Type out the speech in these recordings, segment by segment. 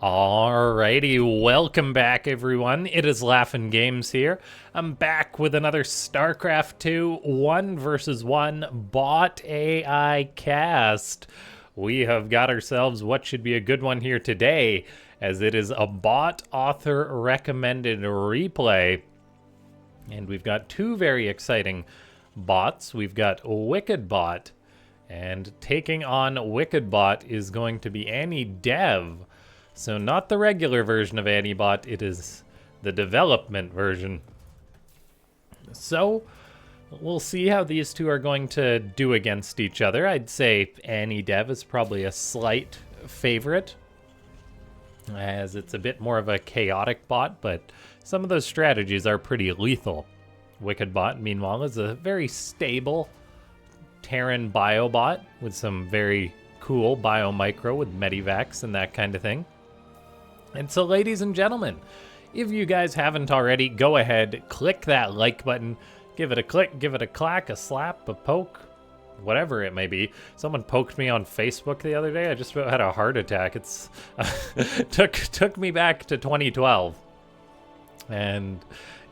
Alrighty, welcome back everyone. It is LaughNgamez here. I'm back with another Starcraft 2 1 versus 1 bot AI cast. We have got ourselves what should be a good one here today, as it is a bot author recommended replay. And we've got two very exciting bots. We've got WickedBot, and taking on WickedBot is going to be LaughNgamez. So not the regular version of Antibot, it is the development version. So we'll see how these two are going to do against each other. I'd say LaughNgamez is probably a slight favorite, as it's a bit more of a chaotic bot, but some of those strategies are pretty lethal. WickedBot, meanwhile, is a very stable Terran biobot with some very cool biomicro with medivacs and that kind of thing. And so, ladies and gentlemen, if you guys haven't already, go ahead, click that like button, give it a click, give it a clack, a slap, a poke, whatever it may be. Someone poked me on Facebook the other day. I just about had a heart attack. It's took me back to 2012. And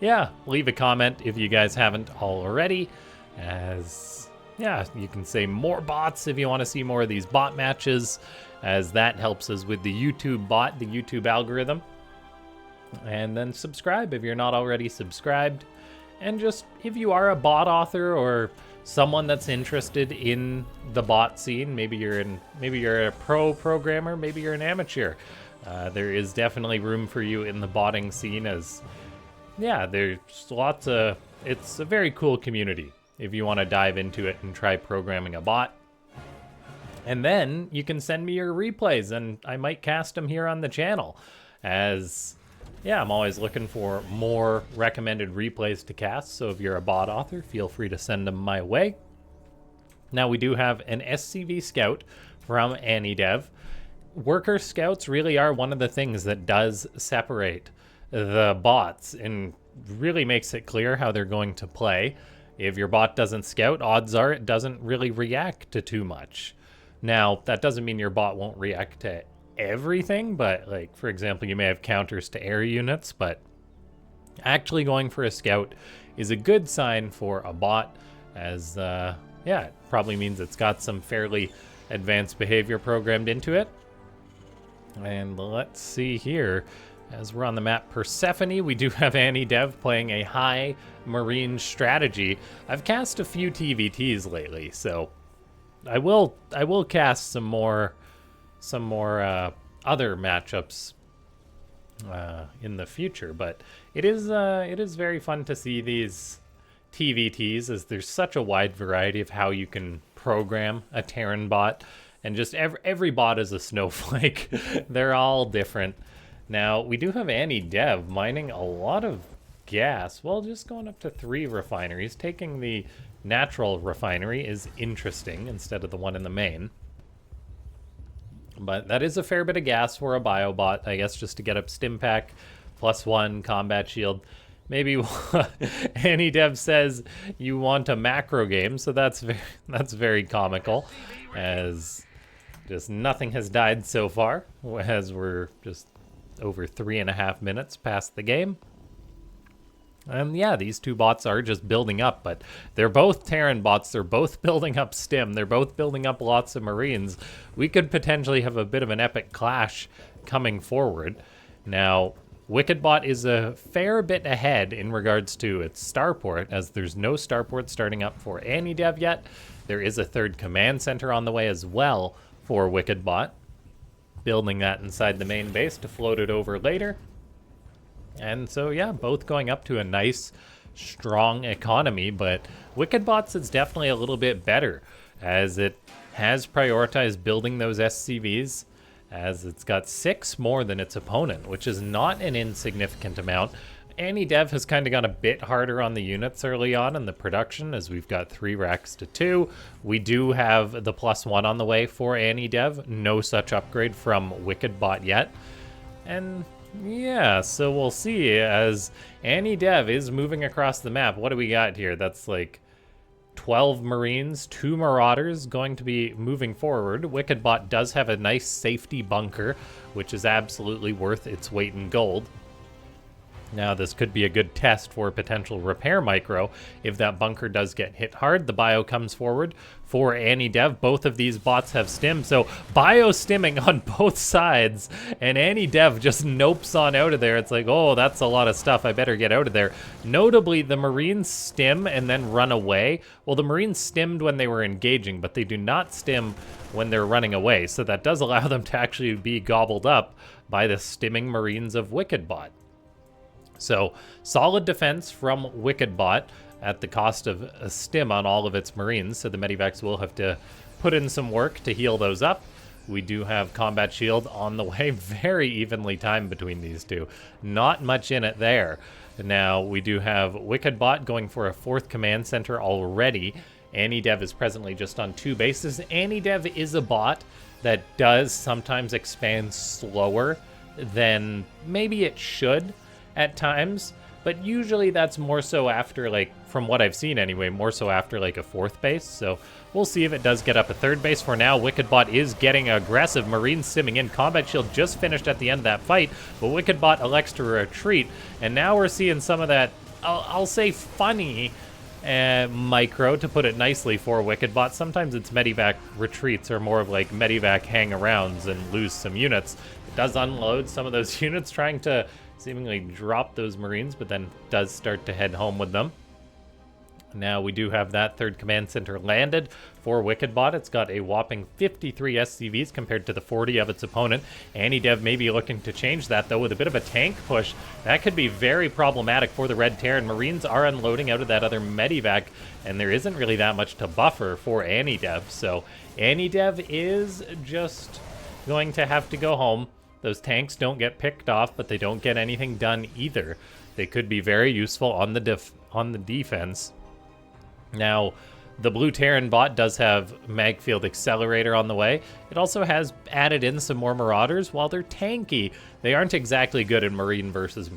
yeah, leave a comment if you guys haven't already, as yeah, you can say more bots if you want to see more of these bot matches, as that helps us with the YouTube bot, the YouTube algorithm. And then subscribe if you're not already subscribed. And just, if you are a bot author or someone that's interested in the bot scene, maybe you're a pro programmer, maybe you're an amateur, there is definitely room for you in the botting scene, as yeah, there's lots of, it's a very cool community if you want to dive into it and try programming a bot. And then you can send me your replays and I might cast them here on the channel, as yeah, I'm always looking for more recommended replays to cast. So if you're a bot author, feel free to send them my way. Now we do have an SCV scout from LaughNgamez. Worker scouts really are one of the things that does separate the bots and really makes it clear how they're going to play. If your bot doesn't scout, odds are it doesn't really react to too much. Now, that doesn't mean your bot won't react to everything, but like, for example, you may have counters to air units, but actually going for a scout is a good sign for a bot, as yeah, it probably means it's got some fairly advanced behavior programmed into it. And let's see here. As we're on the map Persephone, we do have LaughNgamez playing a high marine strategy. I've cast a few TVTs lately, so I will cast some more other matchups in the future. But it is very fun to see these TVTs, as there's such a wide variety of how you can program a Terran bot, and just every bot is a snowflake. They're all different. Now, we do have LaughNgamez mining a lot of gas. Well, just going up to 3 refineries. Taking the natural refinery is interesting instead of the one in the main. But that is a fair bit of gas for a biobot, I guess, just to get up stim pack, +1 combat shield. Maybe LaughNgamez says you want a macro game, so that's very comical, as just nothing has died so far, as we're just over 3.5 minutes past the game. And yeah, these two bots are just building up, but they're both Terran bots. They're both building up stim. They're both building up lots of Marines. We could potentially have a bit of an epic clash coming forward. Now, WickedBot is a fair bit ahead in regards to its starport, as there's no starport starting up for LaughNgamez yet. There is a 3rd command center on the way as well for WickedBot, building that inside the main base to float it over later. And so yeah, both going up to a nice strong economy, but WickedBot's is definitely a little bit better, as it has prioritized building those SCVs, as it's got 6 more than its opponent, which is not an insignificant amount. LaughNgamez has kind of gone a bit harder on the units early on in the production, as we've got 3 racks to 2. We do have the +1 on the way for LaughNgamez. No such upgrade from WickedBot yet. And yeah, so we'll see, as LaughNgamez is moving across the map. What do we got here? That's like 12 Marines, 2 Marauders going to be moving forward. WickedBot does have a nice safety bunker, which is absolutely worth its weight in gold. Now, this could be a good test for potential repair micro. If that bunker does get hit hard, the bio comes forward for AnyDev. Both of these bots have stim, so bio stimming on both sides, and AnyDev just nopes on out of there. It's like, oh, that's a lot of stuff. I better get out of there. Notably, the Marines stim and then run away. Well, the Marines stimmed when they were engaging, but they do not stim when they're running away, so that does allow them to actually be gobbled up by the stimming Marines of WickedBot. So, solid defense from WickedBot at the cost of a stim on all of its Marines, so the Medivacs will have to put in some work to heal those up. We do have Combat Shield on the way, very evenly timed between these two. Not much in it there. Now, we do have WickedBot going for a 4th command center already. AnyDev is presently just on 2 bases. AnyDev is a bot that does sometimes expand slower than maybe it should at times, but usually that's more so after, like, from what I've seen anyway, more so after like a 4th base. So we'll see if it does get up a 3rd base. For now, WickedBot is getting aggressive. Marines simming in. Combat Shield just finished at the end of that fight, but WickedBot elects to retreat, and now we're seeing some of that, I'll say funny micro, to put it nicely, for WickedBot. Sometimes its Medivac retreats are more of like Medivac hang-arounds and lose some units. It does unload some of those units, trying to seemingly drop those Marines, but then does start to head home with them. Now we do have that 3rd command center landed for WickedBot. It's got a whopping 53 SCVs compared to the 40 of its opponent. AnyDev may be looking to change that, though, with a bit of a tank push. That could be very problematic for the Red Terran. Marines are unloading out of that other Medivac, and there isn't really that much to buffer for AnyDev. So AnyDev is just going to have to go home. Those tanks don't get picked off, but they don't get anything done either. They could be very useful on the defense. Now, the Blue Terran bot does have Magfield Accelerator on the way. It also has added in some more Marauders. While they're tanky, they aren't exactly good in Marine versus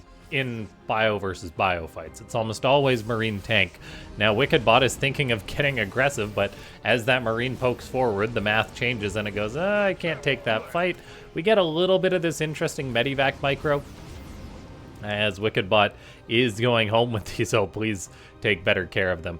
bio fights. It's almost always Marine tank. Now, WickedBot is thinking of getting aggressive, but as that Marine pokes forward, the math changes and it goes, I can't take that fight. We get a little bit of this interesting Medivac micro as WickedBot is going home with these. Oh, please take better care of them.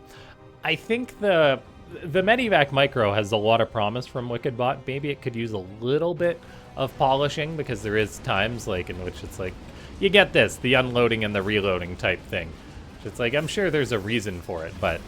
I think the Medivac micro has a lot of promise from WickedBot. Maybe it could use a little bit of polishing, because there is times like in which it's like, you get this, the unloading and the reloading type thing. It's like, I'm sure there's a reason for it, but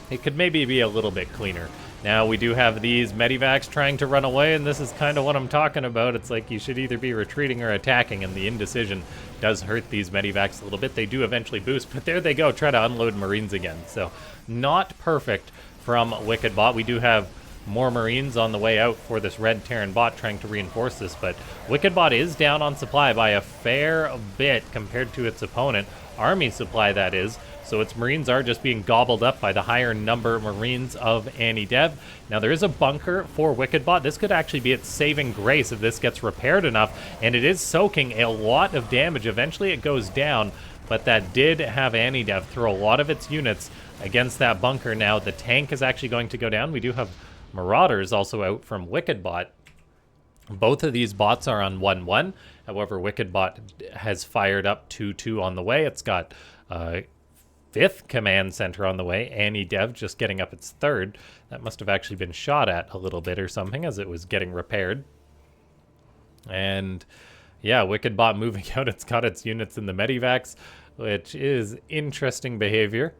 it could maybe be a little bit cleaner. Now, we do have these Medivacs trying to run away, and this is kind of what I'm talking about. It's like you should either be retreating or attacking, and the indecision does hurt these Medivacs a little bit. They do eventually boost, but there they go, try to unload Marines again. So, not perfect from WickedBot. We do have more Marines on the way out for this Red Terran bot trying to reinforce this, but WickedBot is down on supply by a fair bit compared to its opponent. Army supply, that is. So its Marines are just being gobbled up by the higher number Marines of AnyDev. Now, there is a bunker for WickedBot. This could actually be its saving grace if this gets repaired enough, and it is soaking a lot of damage. Eventually, it goes down, but that did have AnyDev throw a lot of its units against that bunker. Now, the tank is actually going to go down. We do have Marauders also out from WickedBot. Both of these bots are on 1-1. However, WickedBot has fired up 2-2 on the way. It's got 5th command center on the way. AnyDev just getting up its 3rd. That must have actually been shot at a little bit or something as it was getting repaired. And yeah, WickedBot moving out. It's got its units in the Medivacs, which is interesting behavior,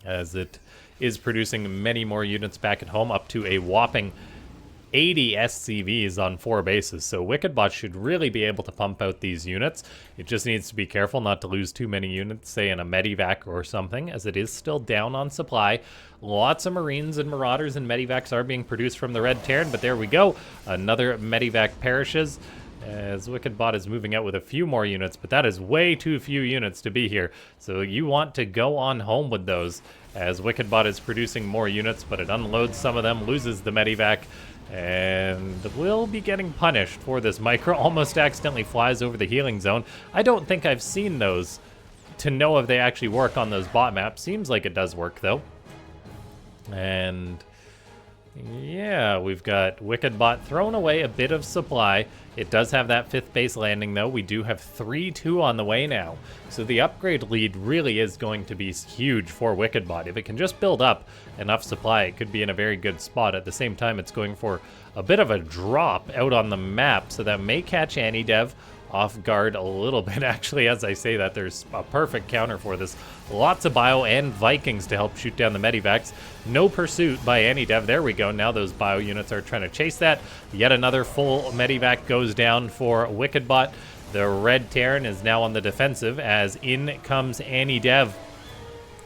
as it is producing many more units back at home, up to a whopping 80 SCVs on 4 bases. So WickedBot should really be able to pump out these units. It just needs to be careful not to lose too many units, say in a Medivac or something, as it is still down on supply. Lots of Marines and Marauders and Medivacs are being produced from the Red Terran, but there we go. Another Medivac perishes as WickedBot is moving out with a few more units, but that is way too few units to be here. So you want to go on home with those, as WickedBot is producing more units, but it unloads some of them, loses the Medivac, and will be getting punished for this micro. Almost accidentally flies over the healing zone. I don't think I've seen those to know if they actually work on those bot maps. Seems like it does work, though. And yeah, we've got WickedBot throwing away a bit of supply. It does have that 5th base landing, though. We do have 3-2 on the way now. So the upgrade lead really is going to be huge for WickedBot. If it can just build up enough supply, it could be in a very good spot. At the same time, it's going for a bit of a drop out on the map, so that may catch AnyDev off guard a little bit. Actually, as I say that, there's a perfect counter for this. Lots of bio and Vikings to help shoot down the Medivacs. No pursuit by AnyDev. There we go. Now those bio units are trying to chase that. Yet another full Medivac goes down for WickedBot. The Red Terran is now on the defensive as in comes AnyDev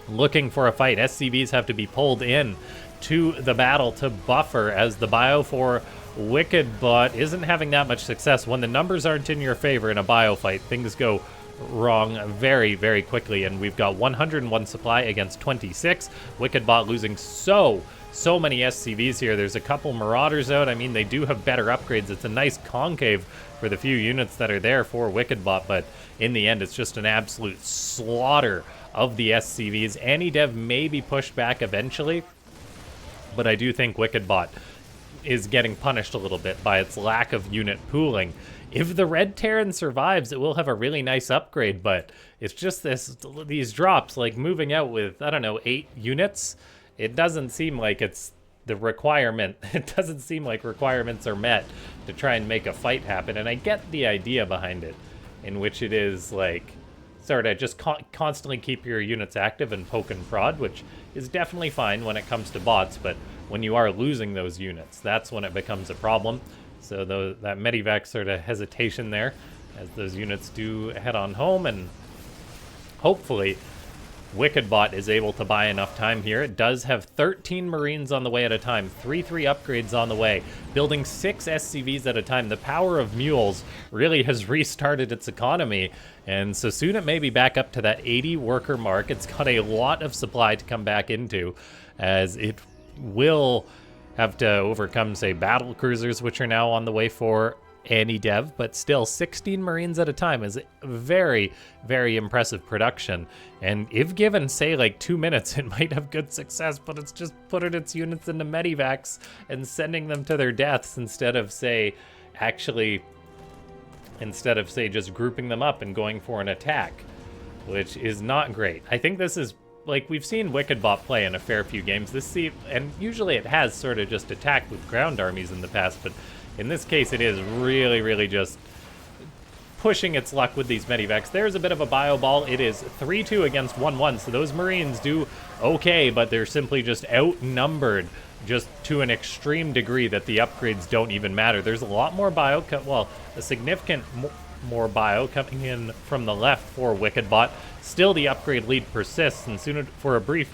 looking for a fight. SCVs have to be pulled in to the battle to buffer as the bio for WickedBot isn't having that much success. When the numbers aren't in your favor in a bio fight, things go wrong very, very quickly, and we've got 101 supply against 26. WickedBot losing so many SCVs here. There's a couple Marauders out. I mean, they do have better upgrades. It's a nice concave for the few units that are there for WickedBot, but in the end, it's just an absolute slaughter of the SCVs. AnyDev may be pushed back eventually, but I do think WickedBot is getting punished a little bit by its lack of unit pooling. If the Red Terran survives, it will have a really nice upgrade, but it's just these drops, like moving out with, I don't know, 8 units. It doesn't seem like it's the requirement. It doesn't seem like requirements are met to try and make a fight happen, and I get the idea behind it, in which it is like, sort of just constantly keep your units active and poke and prod, which is definitely fine when it comes to bots, but when you are losing those units, that's when it becomes a problem. So that Medivac sort of hesitation there as those units do head on home, and hopefully WickedBot is able to buy enough time here. It does have 13 Marines on the way at a time, 3 upgrades on the way, building 6 SCVs at a time. The power of mules really has restarted its economy, and so soon it may be back up to that 80 worker mark. It's got a lot of supply to come back into, as it will have to overcome, say, battle cruisers, which are now on the way for AnyDev, but still 16 Marines at a time is very, very impressive production. And if given, say, like 2 minutes, it might have good success, but it's just putting its units into Medivacs and sending them to their deaths instead of, say, just grouping them up and going for an attack, which is not great. I think this is, like, we've seen WickedBot play in a fair few games and usually it has sort of just attacked with ground armies in the past, but in this case, it is really, really just pushing its luck with these Medivacs. There's a bit of a bio ball. It is 3-2 against 1-1, so those Marines do okay, but they're simply just outnumbered just to an extreme degree that the upgrades don't even matter. There's a lot more bio, a significant more bio coming in from the left for WickedBot. Still, the upgrade lead persists, and soon, for a brief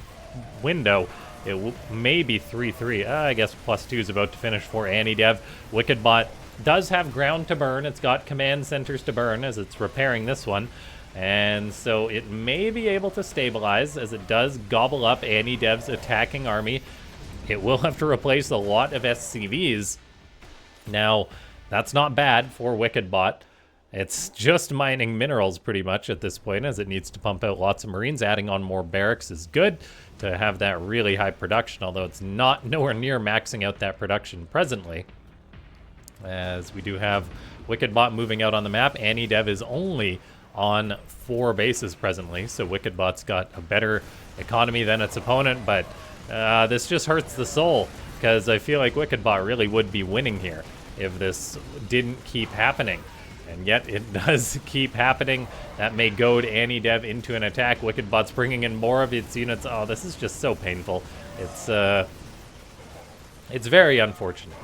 window, it may be 3-3. I guess +2 is about to finish for AnyDev. WickedBot does have ground to burn. It's got command centers to burn as it's repairing this one. And so it may be able to stabilize as it does gobble up AnyDev's attacking army. It will have to replace a lot of SCVs. Now, that's not bad for WickedBot. It's just mining minerals pretty much at this point, as it needs to pump out lots of Marines. Adding on more barracks is good to have that really high production, although it's nowhere near maxing out that production presently. As we do have WickedBot moving out on the map. AnyDev is only on 4 bases presently, so WickedBot's got a better economy than its opponent, but this just hurts the soul, because I feel like WickedBot really would be winning here if this didn't keep happening. And yet it does keep happening. That may goad AnyDev into an attack. WickedBot's bringing in more of its units. Oh, this is just so painful. It's very unfortunate,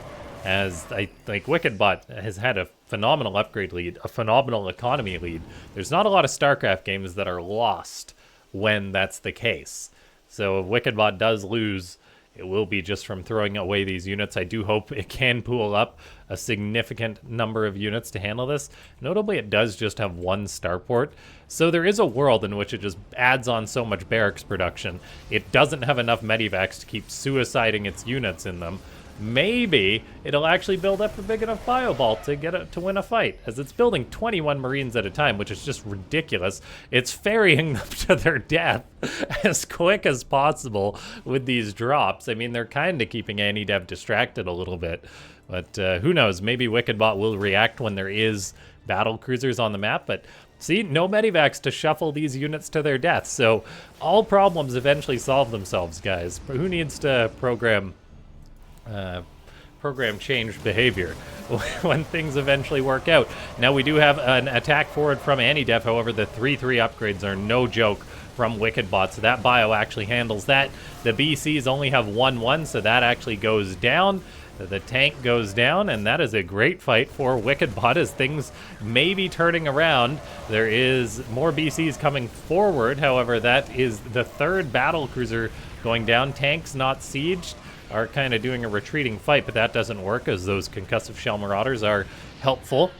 as WickedBot has had a phenomenal upgrade lead, a phenomenal economy lead. There's not a lot of Starcraft games that are lost when that's the case. So if WickedBot does lose, it will be just from throwing away these units. I do hope it can pool up a significant number of units to handle this. Notably, it does just have 1 starport, so there is a world in which it just adds on so much barracks production. It doesn't have enough Medivacs to keep suiciding its units in them. maybe it'll actually build up a big enough bio ball to win a fight, as it's building 21 Marines at a time, which is just ridiculous. It's ferrying them to their death as quick as possible with these drops. I mean, they're kind of keeping AnyDev distracted a little bit, but who knows? Maybe WickedBot will react when there is battle cruisers on the map, but see, no medivacs to shuffle these units to their death, so all problems eventually solve themselves, guys. Who needs to program change behavior when things eventually work out? Now we do have an attack forward from AnyDev, however the 3/3 upgrades are no joke from WickedBot, so that bio actually handles that. The BCs only have 1/1, so that actually goes down. The tank goes down, and that is a great fight for WickedBot as things may be turning around. There is more BCs coming forward, however that is the 3rd battle cruiser going down. Tanks not sieged are kind of doing a retreating fight, but that doesn't work as those concussive shell marauders are helpful.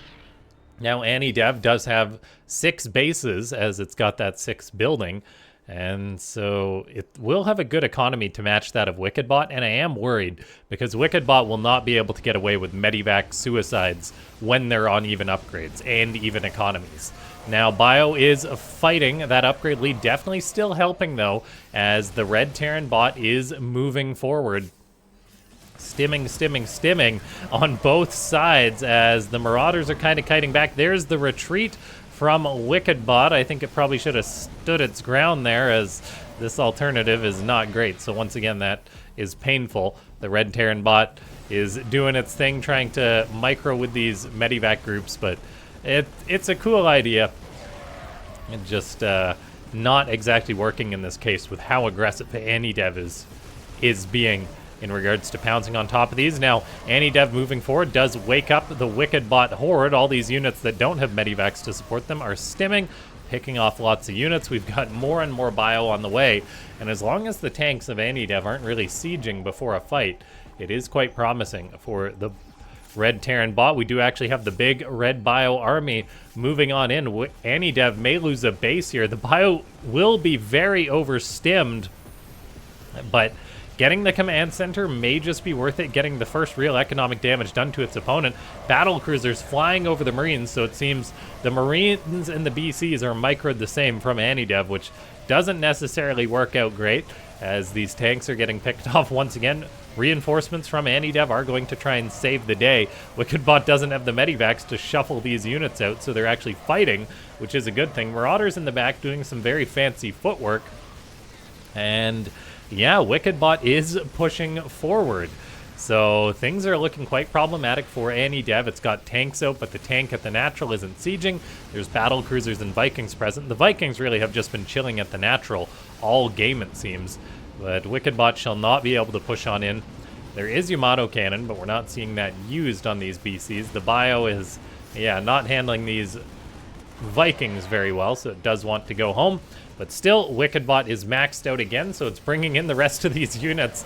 Now AnyDev does have 6 bases as it's got that 6th building, and so it will have a good economy to match that of WickedBot, and I am worried because WickedBot will not be able to get away with medivac suicides when they're on even upgrades and even economies. Now, Bio is fighting that upgrade lead, definitely still helping though, as the Red Terran bot is moving forward. Stimming on both sides as the Marauders are kind of kiting back. There's the retreat from WickedBot. I think it probably should have stood its ground there, as this alternative is not great. So once again, that is painful. The Red Terran bot is doing its thing, trying to micro with these medivac groups, but it's a cool idea. It just not exactly working in this case with how aggressive AnyDev is being in regards to pouncing on top of these. Now, AnyDev moving forward does wake up the WickedBot horde. All these units that don't have medivacs to support them are stimming, picking off lots of units. We've got more and more bio on the way, and as long as the tanks of AnyDev aren't really sieging before a fight, it is quite promising for the Red Terran bot. We do actually have the big red bio army moving on in. AnyDev may lose a base here. The bio will be very overstimmed, but getting the command center may just be worth it, getting the first real economic damage done to its opponent. Battle cruisers flying over the Marines, so it seems the Marines and the BCs are microed the same from AnyDev, which doesn't necessarily work out great, as these tanks are getting picked off once again. Reinforcements from AnyDev are going to try and save the day. WickedBot doesn't have the medivacs to shuffle these units out, so they're actually fighting, which is a good thing. Marauders in the back doing some very fancy footwork, and yeah, WickedBot is pushing forward. So things are looking quite problematic for AnyDev. It's got tanks out, but the tank at the natural isn't sieging. There's battle cruisers and Vikings present. The Vikings really have just been chilling at the natural all game, it seems. But WickedBot shall not be able to push on in. There is Yamato cannon, but we're not seeing that used on these BCs. The bio is, yeah, not handling these Vikings very well, so it does want to go home. But still, WickedBot is maxed out again, so it's bringing in the rest of these units.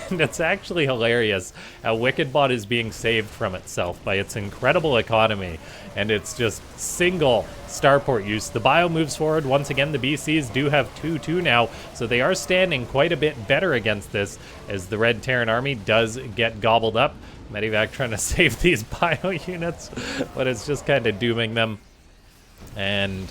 And it's actually hilarious how WickedBot is being saved from itself by its incredible economy and its just single starport use. The bio moves forward. Once again, the BCs do have 2-2 now, so they are standing quite a bit better against this as the Red Terran army does get gobbled up. Medivac trying to save these bio units, but it's just kind of dooming them. And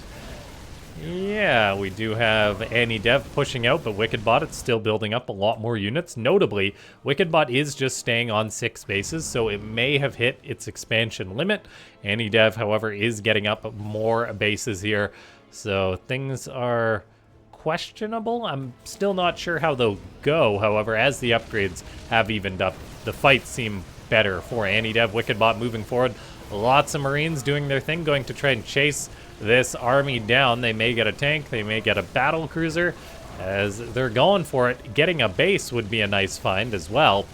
yeah, we do have AnyDev pushing out, but WickedBot, it's still building up a lot more units. Notably, WickedBot is just staying on 6 bases, so it may have hit its expansion limit. AnyDev, however, is getting up more bases here, so things are questionable. I'm still not sure how they'll go, however, as the upgrades have evened up, the fights seem better for AnyDev. WickedBot moving forward. Lots of Marines doing their thing, going to try and chase this army down. They may get a tank, they may get a battle cruiser, as they're going for it. Getting a base would be a nice find as well.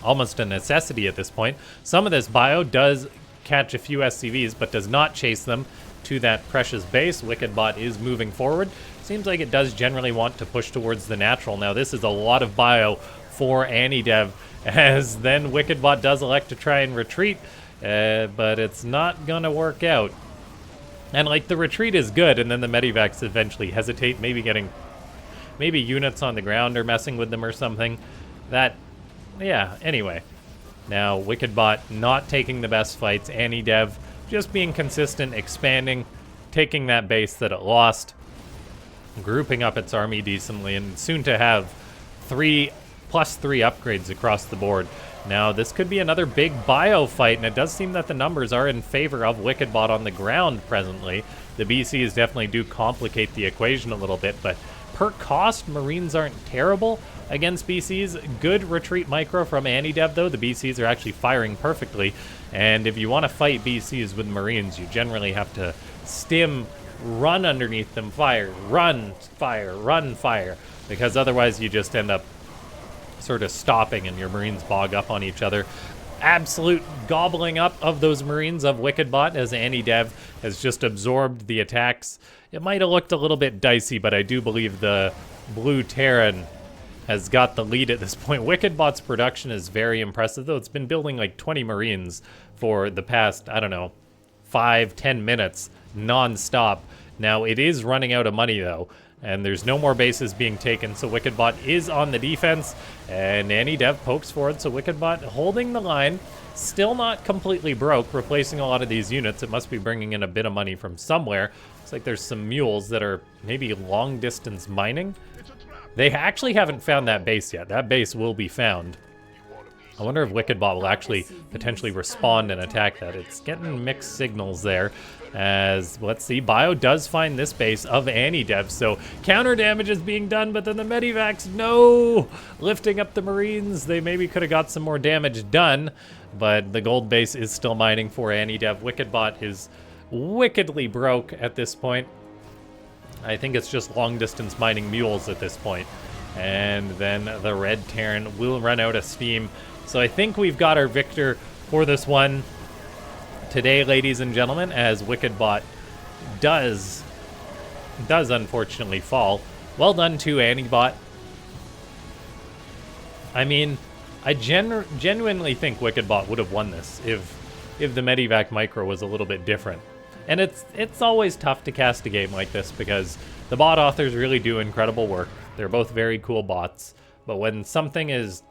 Almost a necessity at this point. Some of this bio does catch a few SCVs, but does not chase them to that precious base. WickedBot is moving forward. Seems like it does generally want to push towards the natural. Now this is a lot of bio for AnyDev, as then WickedBot does elect to try and retreat, but it's not gonna work out. And like, the retreat is good, and then the medivacs eventually hesitate, maybe units on the ground are messing with them or something. That yeah, anyway. Now, WickedBot not taking the best fights. AnyDev just being consistent, expanding, taking that base that it lost, grouping up its army decently, and soon to have 3+3 upgrades across the board. Now, this could be another big bio fight, and it does seem that the numbers are in favor of WickedBot on the ground presently. The BCs definitely do complicate the equation a little bit, but per cost, Marines aren't terrible against BCs. Good retreat micro from AnyDev, though. The BCs are actually firing perfectly, and if you want to fight BCs with Marines, you generally have to stim, run underneath them, fire, run, fire, because otherwise you just end up sort of stopping and your Marines bog up on each other. Absolute gobbling up of those Marines of WickedBot as AnyDev has just absorbed the attacks. It might have looked a little bit dicey, but I do believe the Blue Terran has got the lead at this point. WickedBot's production is very impressive, though. It's been building like 20 Marines for the past, I don't know, 5-10 minutes non-stop. Now, it is running out of money, though, and there's no more bases being taken, so WickedBot is on the defense, and AnyDev pokes forward, so WickedBot holding the line, still not completely broke, replacing a lot of these units. It must be bringing in a bit of money from somewhere. It's like there's some mules that are maybe long-distance mining. They actually haven't found that base yet. That base will be found. I wonder if WickedBot will actually potentially respond and attack that. It's getting mixed signals there. As, let's see, Bio does find this base of AnyDev, so counter damage is being done, but then the Medivacs, no! Lifting up the Marines, they maybe could have got some more damage done, but the gold base is still mining for AnyDev. WickedBot is wickedly broke at this point. I think it's just long-distance mining mules at this point. And then the Red Terran will run out of steam. So I think we've got our victor for this one today, ladies and gentlemen, as WickedBot does unfortunately fall. Well done to AnyBot. I mean, I genuinely think WickedBot would have won this if the Medivac micro was a little bit different. And it's always tough to cast a game like this because the bot authors really do incredible work. They're both very cool bots, but when something is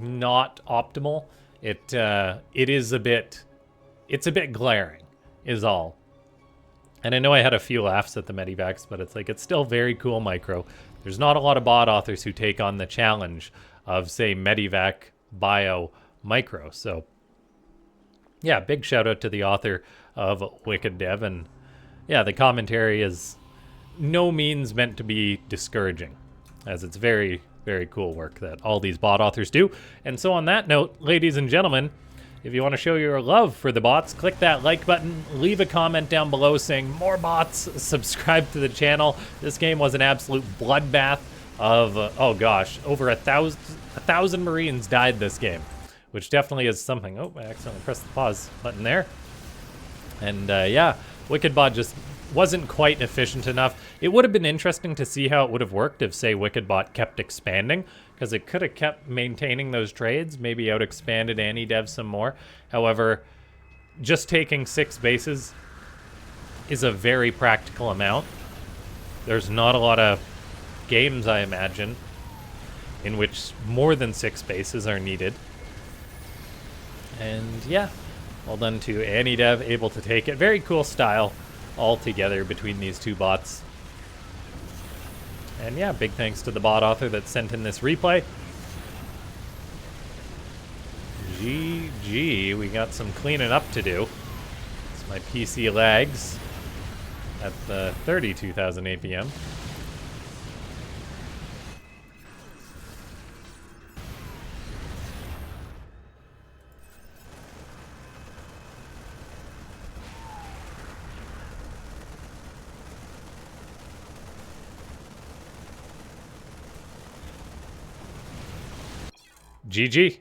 not optimal, it's a bit glaring, is all. And I know I had a few laughs at the Medivacs, but it's still very cool micro. There's not a lot of bot authors who take on the challenge of, say, Medivac Bio Micro. So, yeah, big shout out to the author of WickedDev. And, yeah, the commentary is no means meant to be discouraging, as it's very, very cool work that all these bot authors do. And so on that note, ladies and gentlemen, if you want to show your love for the bots, click that like button, leave a comment down below saying more bots, subscribe to the channel. This game was an absolute bloodbath of, oh gosh, over 1,000 Marines died this game, which definitely is something. Oh, I accidentally pressed the pause button there. And yeah, WickedBot just wasn't quite efficient enough. It would have been interesting to see how it would have worked if, say, WickedBot kept expanding, because it could have kept maintaining those trades, maybe out-expanded AnyDev some more. However, just taking 6 bases is a very practical amount. There's not a lot of games, I imagine, in which more than 6 bases are needed. And yeah, well done to AnyDev, able to take it. Very cool style all together between these two bots. And yeah, big thanks to the bot author that sent in this replay. GG, we got some cleaning up to do. It's my PC lags at the 32,000 APM. GG.